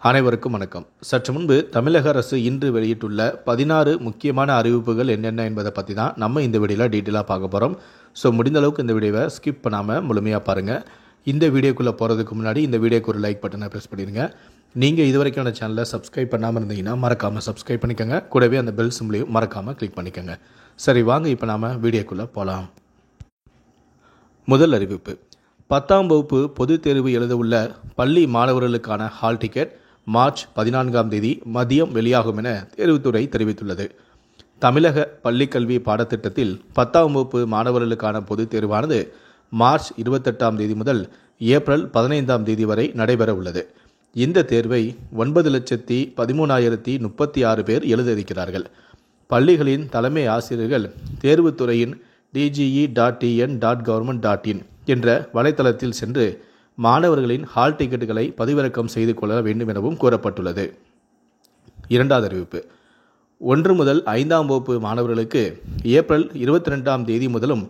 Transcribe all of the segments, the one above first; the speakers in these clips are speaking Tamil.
அனைவருக்கும் வணக்கம். சற்று முன்பு தமிழக அரசு இன்று வெளியிட்டுள்ள 16 முக்கியமான அறிவிப்புகள் என்னென்ன என்பதை பற்றி தான் நம்ம இந்த வீடியோவில் டீட்டெயிலாக பார்க்க போகிறோம். ஸோ முடிந்த அளவுக்கு இந்த வீடியோவை ஸ்கிப் பண்ணாமல் முழுமையாக பாருங்கள். இந்த வீடியோக்குள்ளே போகிறதுக்கு முன்னாடி இந்த வீடியோக்கு ஒரு லைக் பட்டனை ப்ரெஸ் பண்ணிடுங்க. நீங்கள் இது வரைக்கும் சேனலை சப்ஸ்கிரைப் பண்ணாமல் இருந்தீங்கன்னா மறக்காமல் சப்ஸ்கிரைப் பண்ணிக்கோங்க. கூடவே அந்த பெல் சிம்லையும் மறக்காமல் கிளிக் பண்ணிக்கோங்க. சரி, வாங்க இப்போ நாம் வீடியோக்குள்ளே போகலாம். முதல் அறிவிப்பு: 10ஆம் வகுப்பு பொதுத் தேர்வு எழுத உள்ள பள்ளி மாணவர்களுக்கான ஹால் டிக்கெட் மார்ச் 14ஆம் தேதி மதியம் வெளியாகும் என தேர்வுத்துறை தெரிவித்துள்ளது. தமிழக பள்ளிக்கல்வி பாடத்திட்டத்தில் 10ஆம் வகுப்பு மாணவர்களுக்கான பொதுத் தேர்வானது மார்ச் 28ஆம் தேதி முதல் ஏப்ரல் 15ஆம் தேதி வரை நடைபெற உள்ளது. இந்த தேர்வை 9,13,036 பேர் எழுத இருக்கிறார்கள். பள்ளிகளின் தலைமை ஆசிரியர்கள் தேர்வுத்துறையின் dge.tn.government.in என்ற வலைத்தளத்தில் சென்று மாணவர்களின் ஹால் டிக்கெட்டுகளை பதிவிறக்கம் செய்து கொள்ள வேண்டும் எனவும் கூறப்பட்டுள்ளது. இரண்டாவது அறிவிப்பு: 1 முதல் 5ஆம் வகுப்பு மாணவர்களுக்கு ஏப்ரல் 22ஆம் தேதி முதலும்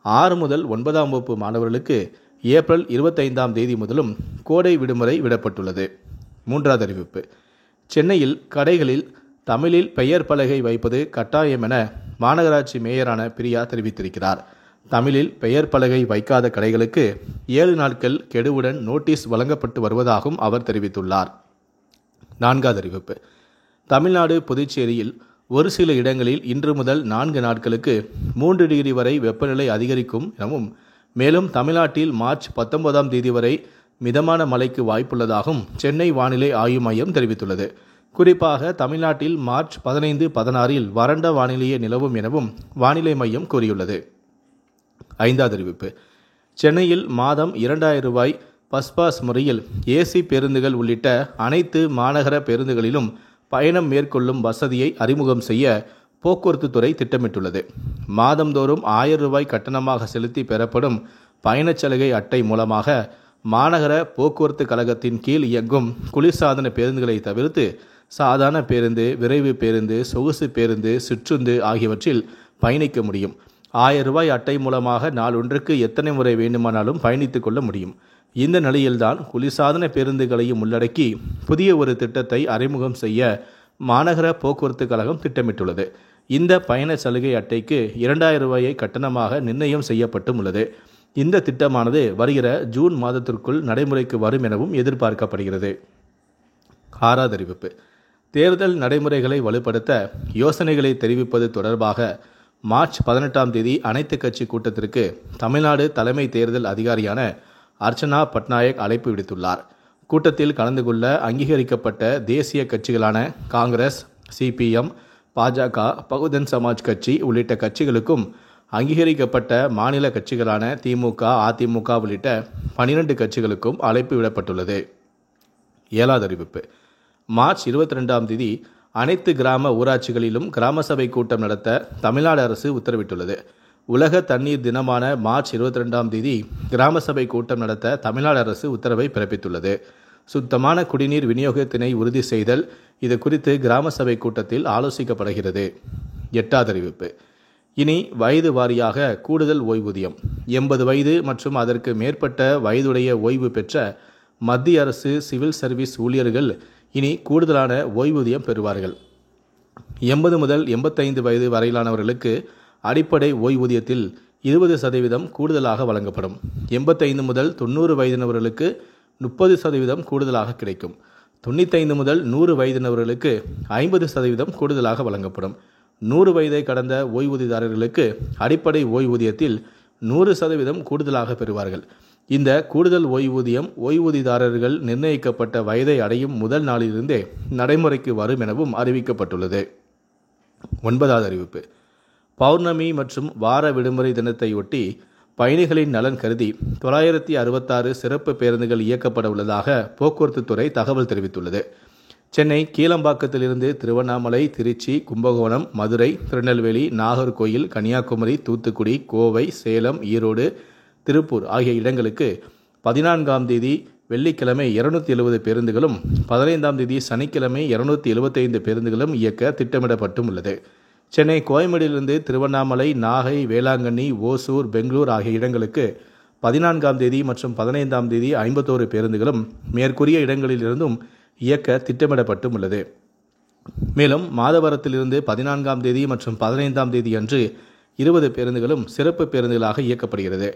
6 முதல் 9ஆம் வகுப்பு மாணவர்களுக்கு ஏப்ரல் 25ஆம் தேதி முதலும் கோடை விடுமுறை விடப்பட்டுள்ளது. மூன்றாவது அறிவிப்பு: சென்னையில் கடைகளில் தமிழில் பெயர் பலகை வைப்பது கட்டாயம் என மாநகராட்சி மேயரான பிரியா தெரிவித்திருக்கிறார். தமிழில் பெயர் பலகை வைக்காத கடைகளுக்கு 7 நாட்கள் கெடுவுடன் நோட்டீஸ் வழங்கப்பட்டு வருவதாகவும் அவர் தெரிவித்துள்ளார். நான்காவது அறிவிப்பு: தமிழ்நாடு புதுச்சேரியில் ஒரு சில இடங்களில் இன்று முதல் 4 நாட்களுக்கு 3 டிகிரி வரை வெப்பநிலை அதிகரிக்கும் எனவும், மேலும் தமிழ்நாட்டில் மார்ச் 19ஆம் தேதி வரை மிதமான மழைக்கு வாய்ப்புள்ளதாகவும் சென்னை வானிலை ஆய்வு மையம் தெரிவித்துள்ளது. குறிப்பாக தமிழ்நாட்டில் மார்ச் 15, 16இல் வறண்ட வானிலையே நிலவும் எனவும் வானிலை மையம் கூறியுள்ளது. ஐந்தாவது அறிவிப்பு: சென்னையில் மாதம் 2000 ரூபாய் பஸ்பாஸ் முறையில் ஏசி பேருந்துகள் உள்ளிட்ட அனைத்து மாநகர பேருந்துகளிலும் பயணம் மேற்கொள்ளும் வசதியை அறிமுகம் செய்ய போக்குவரத்து துறை திட்டமிட்டுள்ளது. மாதந்தோறும் 1000 ரூபாய் கட்டணமாக செலுத்தி பெறப்படும் பயணச்சலுகை அட்டை மூலமாக மாநகர போக்குவரத்து கழகத்தின் கீழ் இயங்கும் குளிர்சாதன பேருந்துகளை தவிர்த்து சாதாரண பேருந்து, விரைவு பேருந்து, சொகுசு பேருந்து, சிற்றுந்து ஆகியவற்றில் பயணிக்க முடியும். 1000 ரூபாய் அட்டை மூலமாக நாளொன்றுக்கு எத்தனை முறை வேண்டுமானாலும் பயணித்துக் கொள்ள முடியும். இந்த நிலையில்தான் குளிர்சாதன பேருந்துகளையும் உள்ளடக்கி புதிய ஒரு திட்டத்தை அறிமுகம் செய்ய மாநகர போக்குவரத்து கழகம் திட்டமிட்டுள்ளது. இந்த பயண சலுகை அட்டைக்கு 2000 ரூபாயை கட்டணமாக நிர்ணயம் செய்யப்பட்டும் உள்ளது. இந்த திட்டமானது வருகிற ஜூன் மாதத்திற்குள் நடைமுறைக்கு வரும் எனவும் எதிர்பார்க்கப்படுகிறது. ஆறாவது அறிவிப்பு: தேர்தல் நடைமுறைகளை வலுப்படுத்த யோசனைகளை தெரிவிப்பது தொடர்பாக மார்ச் 18ஆம் தேதி அனைத்து கட்சி கூட்டத்திற்கு தமிழ்நாடு தலைமை தேர்தல் அதிகாரியான அர்ச்சனா பட்நாயக் அழைப்பு விடுத்துள்ளார். கூட்டத்தில் கலந்து கொள்ள அங்கீகரிக்கப்பட்ட தேசிய கட்சிகளான காங்கிரஸ், சிபிஎம், பாஜக, பகுஜன் சமாஜ் கட்சி உள்ளிட்ட கட்சிகளுக்கும் அங்கீகரிக்கப்பட்ட மாநில கட்சிகளான திமுக, அதிமுக உள்ளிட்ட 12 கட்சிகளுக்கும் அழைப்பு விடப்பட்டுள்ளது. ஏழாவது அறிவிப்பு: மார்ச் 22ஆம் தேதி அனைத்து கிராம ஊராட்சிகளிலும் கிராம சபை கூட்டம் நடத்த தமிழ்நாடு அரசு உத்தரவிட்டுள்ளது. உலக தண்ணீர் தினமான மார்ச் 22ஆம் தேதி கிராம சபை கூட்டம் நடத்த தமிழ்நாடு அரசு உத்தரவை பிறப்பித்துள்ளது. சுத்தமான குடிநீர் விநியோகத்தினை உறுதி செய்தல் இது குறித்து கிராம சபை கூட்டத்தில் ஆலோசிக்கப்படுகிறது. எட்டாவது அறிவிப்பு: இனி வயது வாரியாக கூடுதல் ஓய்வூதியம். 80 வயது மற்றும் அதற்கு மேற்பட்ட வயதுடைய ஓய்வு பெற்ற மத்திய அரசு சிவில் சர்வீஸ் ஊழியர்கள் இனி கூடுதலான ஓய்வூதியம் பெறுவார்கள். 80 முதல் 85 வயது வரையிலானவர்களுக்கு அடிப்படை ஓய்வூதியத்தில் 20% கூடுதலாக வழங்கப்படும். 85 முதல் 90 வயதினவர்களுக்கு 30% கூடுதலாக கிடைக்கும். 95 முதல் 100 வயதினவர்களுக்கு 50% கூடுதலாக வழங்கப்படும். 100 வயதை கடந்த ஓய்வூதியதாரர்களுக்கு அடிப்படை ஓய்வூதியத்தில் 100% கூடுதலாக பெறுவார்கள். இந்த கூடுதல் ஓய்வூதியம் ஓய்வூதியதாரர்கள் நிர்ணயிக்கப்பட்ட வயதை அடையும் முதல் நாளிலிருந்தே நடைமுறைக்கு வரும் எனவும் அறிவிக்கப்பட்டுள்ளது. ஒன்பதாவது அறிவிப்பு: பௌர்ணமி மற்றும் வார விடுமுறை தினத்தையொட்டி பயணிகளின் நலன் கருதி 966 சிறப்பு பேருந்துகள் இயக்கப்பட உள்ளதாக போக்குவரத்து துறை தகவல் தெரிவித்துள்ளது. சென்னை கீழம்பாக்கத்திலிருந்து திருவண்ணாமலை, திருச்சி, கும்பகோணம், மதுரை, திருநெல்வேலி, நாகர்கோயில், கன்னியாகுமரி, தூத்துக்குடி, கோவை, சேலம், ஈரோடு, திருப்பூர் ஆகிய இடங்களுக்கு 14ஆம் தேதி வெள்ளிக்கிழமை 270 பேருந்துகளும் 15ஆம் தேதி சனிக்கிழமை 275 பேருந்துகளும் இயக்க திட்டமிடப்பட்டும் உள்ளது. சென்னை கோயம்பேடிலிருந்து திருவண்ணாமலை, நாகை, வேளாங்கண்ணி, ஓசூர், பெங்களூர் ஆகிய இடங்களுக்கு 14ஆம் தேதி மற்றும் 15ஆம் தேதி 51 பேருந்துகளும் மேற்கூறிய இடங்களிலிருந்தும் இயக்க திட்டமிடப்பட்டும் உள்ளது. மேலும் மாதவரத்திலிருந்து 14ஆம் தேதி மற்றும் 15ஆம் தேதி அன்று 20 பேருந்துகளும் சிறப்பு பேருந்துகளாக இயக்கப்படுகிறது.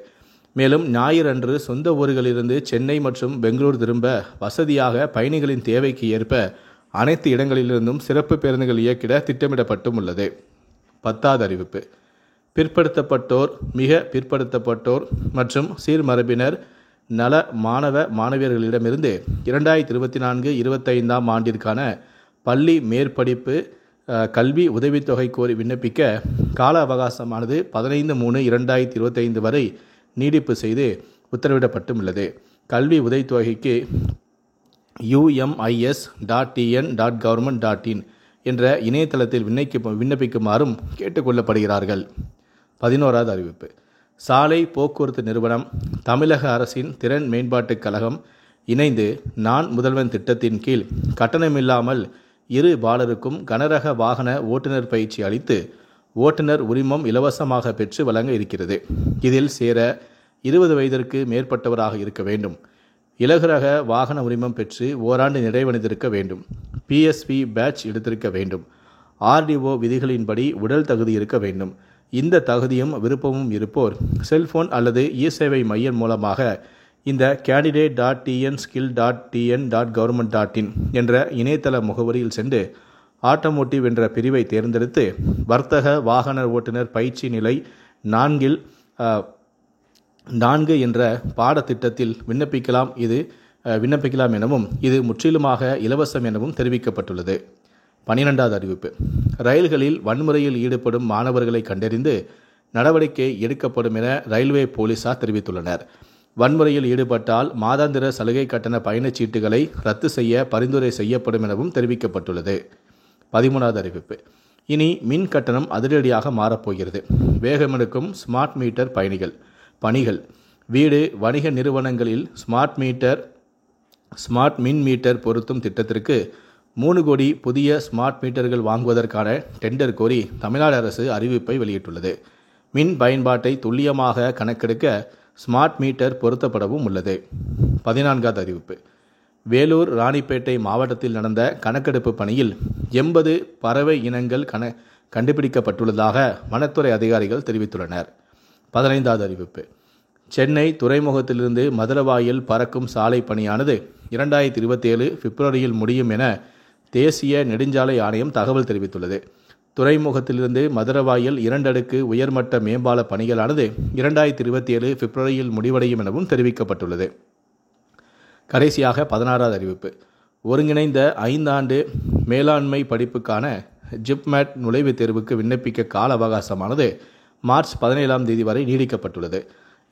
மேலும் ஞாயிறு அன்று சொந்த ஊர்களிலிருந்து சென்னை மற்றும் பெங்களூர் திரும்ப வசதியாக பயணிகளின் தேவைக்கு ஏற்ப அனைத்து இடங்களிலிருந்தும் சிறப்பு பேருந்துகள் இயக்கிட திட்டமிடப்பட்டும் உள்ளது. 10வது அறிவிப்பு. பிற்படுத்தப்பட்டோர், மிக பிற்படுத்தப்பட்டோர் மற்றும் சீர்மரபினர் நல மாணவ மாணவியர்களிடமிருந்து 2024-25ஆம் ஆண்டிற்கான பள்ளி மேற்படிப்பு கல்வி உதவித்தொகை கோரி விண்ணப்பிக்க கால அவகாசமானது 15/3/2025 வரை நீடிப்பு செய்து உத்தரவிடப்பட்டும் உள்ளது. கல்வி உதவித்தொகைக்கு umis.tn.government.in என்ற இணையதளத்தில் விண்ணப்பிக்குமாறும் கேட்டுக்கொள்ளப்படுகிறார்கள். 11வது அறிவிப்பு. சாலை போக்குவரத்து நிறுவனம், தமிழக அரசின் திறன் மேம்பாட்டுக் கழகம் இணைந்து நான் முதல்வன் திட்டத்தின் கீழ் கட்டணமில்லாமல் 2 பாலருக்கும் கனரக வாகன ஓட்டுநர் பயிற்சி அளித்து ஓட்டுநர் உரிமம் இலவசமாக பெற்று வழங்க இருக்கிறது. இதில் சேர 20 வயதிற்கு மேற்பட்டவராக இருக்க வேண்டும். இலகுரக வாகன உரிமம் பெற்று ஓராண்டு நிறைவடைந்திருக்க வேண்டும். PSV பேட்ச் எடுத்திருக்க வேண்டும். RDO விதிகளின்படி உடல் தகுதி இருக்க வேண்டும். இந்த தகுதியும் விருப்பமும் இருப்போர் செல்போன் அல்லது இ-சேவை மையம் மூலமாக இந்த candidate.tnskill.tn.government.in என்ற இணையதள முகவரியில் சென்று ஆட்டோமோட்டிவ் என்ற பிரிவை தேர்ந்தெடுத்து வர்த்தக வாகன ஓட்டுநர் பயிற்சி நிலை 4 என்ற பாடத்திட்டத்தில் விண்ணப்பிக்கலாம் எனவும் இது முற்றிலுமாக இலவசம் எனவும் தெரிவிக்கப்பட்டுள்ளது. 12வது அறிவிப்பு. ரயில்களில் வன்முறையில் ஈடுபடும் மாணவர்களை கண்டறிந்து நடவடிக்கை எடுக்கப்படும் என ரயில்வே போலீசார் தெரிவித்துள்ளனர். வன்முறையில் ஈடுபட்டால் மாதாந்திர சலுகை கட்டண பயணச்சீட்டுகளை ரத்து செய்ய பரிந்துரை செய்யப்படும் எனவும் தெரிவிக்கப்பட்டுள்ளது. 13வது அறிவிப்பு. இனி மின் கட்டணம் அதிரடியாக மாறப்போகிறது. வேகமெடுக்கும் ஸ்மார்ட் மீட்டர் பணிகள். வீடு, வணிக நிறுவனங்களில் ஸ்மார்ட் மின் மீட்டர் பொருத்தும் திட்டத்திற்கு 3 கோடி புதிய ஸ்மார்ட் மீட்டர்கள் வாங்குவதற்கான டெண்டர் கோரி தமிழ்நாடு அரசு அறிவிப்பை வெளியிட்டுள்ளது. மின் பயன்பாட்டை துல்லியமாக கணக்கெடுக்க ஸ்மார்ட் மீட்டர் பொருத்தப்படவும் உள்ளது. 14வது அறிவிப்பு. வேலூர், ராணிப்பேட்டை மாவட்டத்தில் நடந்த கணக்கெடுப்பு பணியில் 80 பறவை இனங்கள் கண்டுபிடிக்கப்பட்டுள்ளதாக வனத்துறை அதிகாரிகள் தெரிவித்துள்ளனர். 15வது அறிவிப்பு. சென்னை துறைமுகத்திலிருந்து மதுரவாயல் பறக்கும் சாலை பணியானது 2027 பிப்ரவரியில் முடியும் என தேசிய நெடுஞ்சாலை ஆணையம் தகவல் தெரிவித்துள்ளது. துறைமுகத்திலிருந்து மதுரவாயல் 2 அடுக்கு உயர்மட்ட மேம்பால பணிகளானது 2027 பிப்ரவரியில் முடிவடையும் எனவும் தெரிவிக்கப்பட்டுள்ளது. கடைசியாக 16வது அறிவிப்பு. ஒருங்கிணைந்த 5 ஆண்டு மேலாண்மை படிப்புக்கான ஜிப்மேட் நுழைவுத் தேர்வுக்கு விண்ணப்பிக்க கால அவகாசமானது மார்ச் 17ஆம் தேதி வரை நீடிக்கப்பட்டுள்ளது.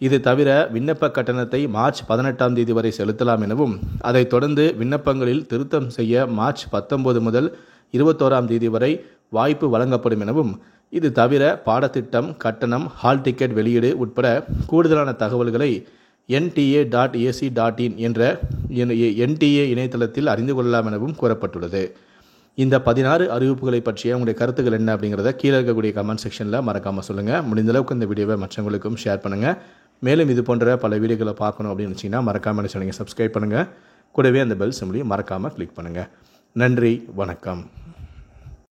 இது தவிர விண்ணப்ப கட்டணத்தை மார்ச் 18ஆம் தேதி வரை செலுத்தலாம் எனவும் அதைத் தொடர்ந்து விண்ணப்பங்களில் திருத்தம் செய்ய மார்ச் 19 முதல் 21ஆம் தேதி வரை வாய்ப்பு வழங்கப்படும் எனவும் இது தவிர பாடத்திட்டம், கட்டணம், ஹால் டிக்கெட் வெளியீடு உட்பட கூடுதலான தகவல்களை nta.ac.in என்ற NTA இணையதளத்தில் அறிந்து கொள்ளலாம் எனவும் கூறப்பட்டுள்ளது. இந்த 16 அறிவிப்புகளை பற்றிய உங்களுடைய கருத்துக்கள் என்ன அப்படிங்கிறத கீழே இருக்கக்கூடிய கமெண்ட் செக்ஷனில் மறக்காமல் சொல்லுங்கள். முடிந்தளவுக்கு இந்த வீடியோவை மற்றவங்களுக்கும் ஷேர் பண்ணுங்கள். மேலும் இது போன்ற பல வீடியோக்களை பார்க்கணும் அப்படின்னு நினச்சிங்கன்னா மறக்காமல் சேனலை சப்ஸ்கிரைப் பண்ணுங்கள். கூடவே அந்த பெல் சிம்பலையும் மறக்காமல் கிளிக் பண்ணுங்கள். நன்றி, வணக்கம்.